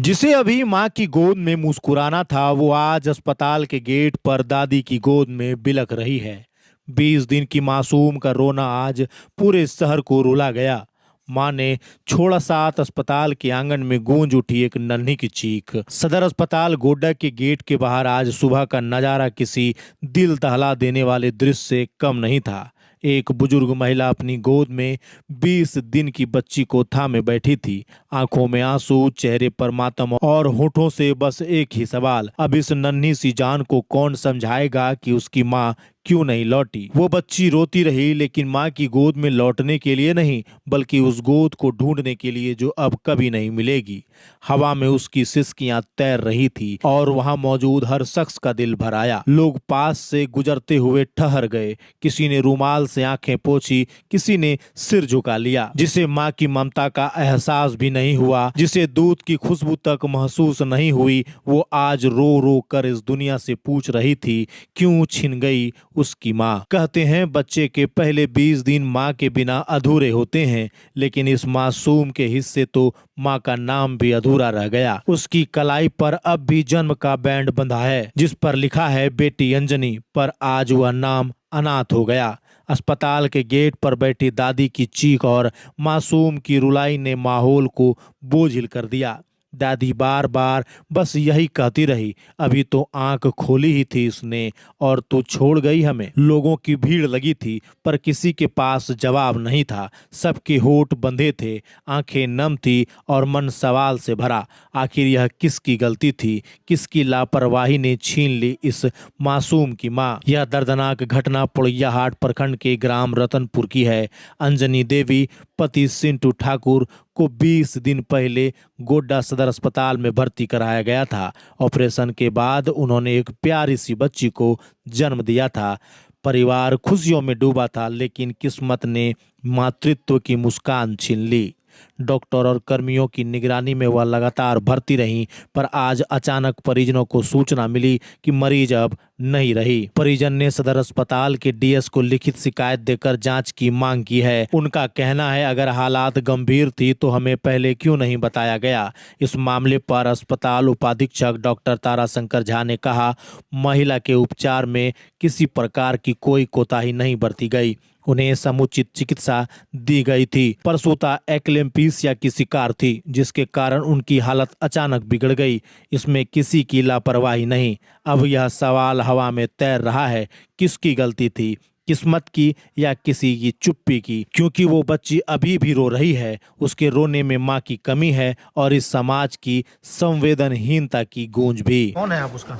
जिसे अभी माँ की गोद में मुस्कुराना था, वो आज अस्पताल के गेट पर दादी की गोद में बिलख रही है। 20 दिन की मासूम का रोना आज पूरे शहर को रुला गया। माँ ने छोड़ा साथ अस्पताल के आंगन में गूंज उठी एक नन्ही की चीख। सदर अस्पताल गोड्डा के गेट के बाहर आज सुबह का नजारा किसी दिल दहला देने वाले दृश्य से कम नहीं था। एक बुजुर्ग महिला अपनी गोद में 20 दिन की बच्ची को थामे बैठी थी। आंखों में आंसू, चेहरे पर मातम और होठों से बस एक ही सवाल, अब इस नन्ही सी जान को कौन समझाएगा कि उसकी माँ क्यों नहीं लौटी। वो बच्ची रोती रही, लेकिन माँ की गोद में लौटने के लिए नहीं, बल्कि उस गोद को ढूंढने के लिए जो अब कभी नहीं मिलेगी। हवा में उसकी सिसकियां तैर रही थी और वहां मौजूद हर शख्स का दिल भर आया। लोग पास से गुजरते हुए ठहर गए। किसी ने रुमाल से आंखें पोंछी, किसी ने सिर झुका लिया। जिसे माँ की ममता का एहसास भी नहीं हुआ, जिसे दूध की खुशबू तक महसूस नहीं हुई, वो आज रो रो कर इस दुनिया से पूछ रही थी, क्यों छिन गई उसकी माँ। कहते हैं बच्चे के पहले 20 दिन माँ के बिना अधूरे होते हैं, लेकिन इस मासूम के हिस्से तो माँ का नाम भी अधूरा रह गया। उसकी कलाई पर अब भी जन्म का बैंड बंधा है, जिस पर लिखा है बेटी अंजनी, पर आज वह नाम अनाथ हो गया। अस्पताल के गेट पर बैठी दादी की चीख और मासूम की रुलाई ने माहौल को बोझिल कर दिया। दादी बार बार बस यही कहती रही, अभी तो आंख खोली ही थी इसने और तू छोड़ गई हमें। लोगों की भीड़ लगी थी, पर किसी के पास जवाब नहीं था। सबके होठ बंधे थे, आंखें नम थी और मन सवाल से भरा। आखिर यह किसकी गलती थी? किसकी लापरवाही ने छीन ली इस मासूम की माँ? यह दर्दनाक घटना पोड़ैयाहाट प्रखंड के ग्राम रतनपुर की है। अंजनी देवी पति सिंटू ठाकुर को 20 दिन पहले गोड्डा सदर अस्पताल में भर्ती कराया गया था। ऑपरेशन के बाद उन्होंने एक प्यारी सी बच्ची को जन्म दिया था। परिवार खुशियों में डूबा था, लेकिन किस्मत ने मातृत्व की मुस्कान छीन ली। डॉक्टर और कर्मियों की निगरानी में वह लगातार भर्ती रहीं, पर आज अचानक परिजनों को सूचना मिली कि मरीज अब नहीं रही। परिजन ने सदर अस्पताल के डीएस को लिखित शिकायत देकर जांच की मांग की है। उनका कहना है, अगर हालात गंभीर थी तो हमें पहले क्यों नहीं बताया गया। इस मामले पर अस्पताल उपाधीक्षक डॉक्टर ताराशंकर झा ने कहा, महिला के उपचार में किसी प्रकार की कोई कोताही नहीं बरती गई। उन्हें समुचित चिकित्सा दी गई थी। प्रसूता एक्लेम्पीसिया की शिकार थी, जिसके कारण उनकी हालत अचानक बिगड़ गई। इसमें किसी की लापरवाही नहीं। अब यह सवाल हवा में तैर रहा है, किसकी गलती थी, किस्मत की या किसी की चुप्पी की? क्योंकि वो बच्ची अभी भी रो रही है। उसके रोने में माँ की कमी है और इस समाज की संवेदनहीनता की गूंज भी। कौन है आप उसका?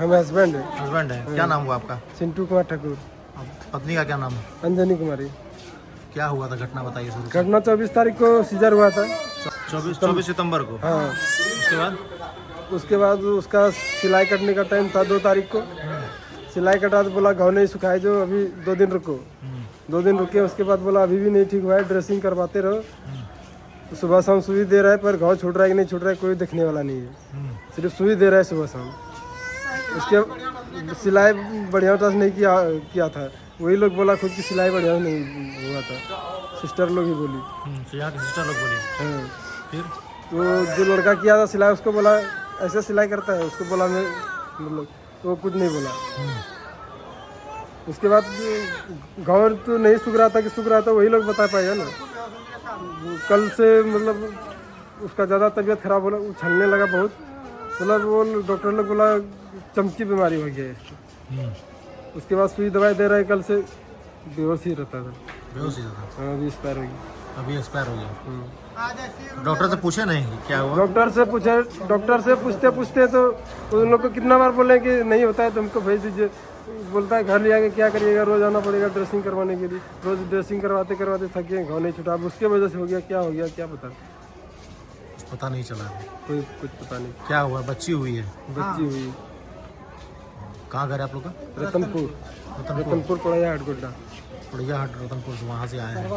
हम हस्बैंड है। हस्बैंड है। क्या नाम हुआ आपका? सिंटू कुमार ठाकुर। पत्नी का क्या नाम है? अंजनी कुमारी। क्या हुआ था? घटना बताइए शुरू से। घटना 24 तारीख को सीजर हुआ था। 24 सितंबर को। हाँ, उसके बाद उसका सिलाई कटने का टाइम था 2 तारीख को। सिलाई कटा तो बोला घाव नहीं सुखाए, जो अभी 2 दिन रुको। 2 दिन रुके, उसके बाद बोला अभी भी नहीं ठीक हुआ है, ड्रेसिंग करवाते रहो। तो सुबह शाम सुई दे रहा है, पर घाव छूट रहा है कि नहीं छूट रहा है कोई देखने वाला नहीं है। सिर्फ सुई दे रहा है सुबह शाम। उसके सिलाई बढ़िया से नहीं किया था। वही लोग बोला खुद की सिलाई बढ़िया नहीं हुआ था, सिस्टर लोग ही बोली। यहाँ की सिस्टर लोग बोली। हाँ, फिर तो जो लड़का किया था सिलाई, उसको बोला ऐसे सिलाई करता है, उसको बोला मैं मतलब, तो कुछ नहीं बोला। उसके बाद गाँव तो नहीं सूख रहा था कि सूख रहा था, वही लोग बता पाएगा ना। कल से मतलब उसका ज़्यादा तबीयत खराब हो, उछलने लगा बहुत। मतलब वो डॉक्टर लोग बोला चमकी बीमारी हो गया है इसको। उसके बाद सुई दवाई दे रहे, कल से बेहोश ही रहता था। बेहोश ही था। हाँ, अभी एक्सपायर हो गया। अभी एक्सपायर हो गया। डॉक्टर से पूछे नहीं क्या हुआ? डॉक्टर से पूछते पूछते तो उन लोग को कितना बार बोले कि नहीं होता है तो हमको भेज दीजिए। बोलता है घर ले आके क्या करिएगा, रोज आना पड़ेगा ड्रेसिंग करवाने के लिए। रोज ड्रेसिंग करवाते करवाते थक गए, घाव नहीं छूटा। अब उसके वजह से हो गया, क्या हो गया क्या पता नहीं चला। कोई कुछ पता नहीं। क्या हुआ? बच्ची हुई है? बच्ची हुई। कहाँ घर है आप लोग का? रतनपुर पोड़ैयाहाट गोड्डा। पोड़ैयाहाट रतनपुर से, वहाँ से आए हैं।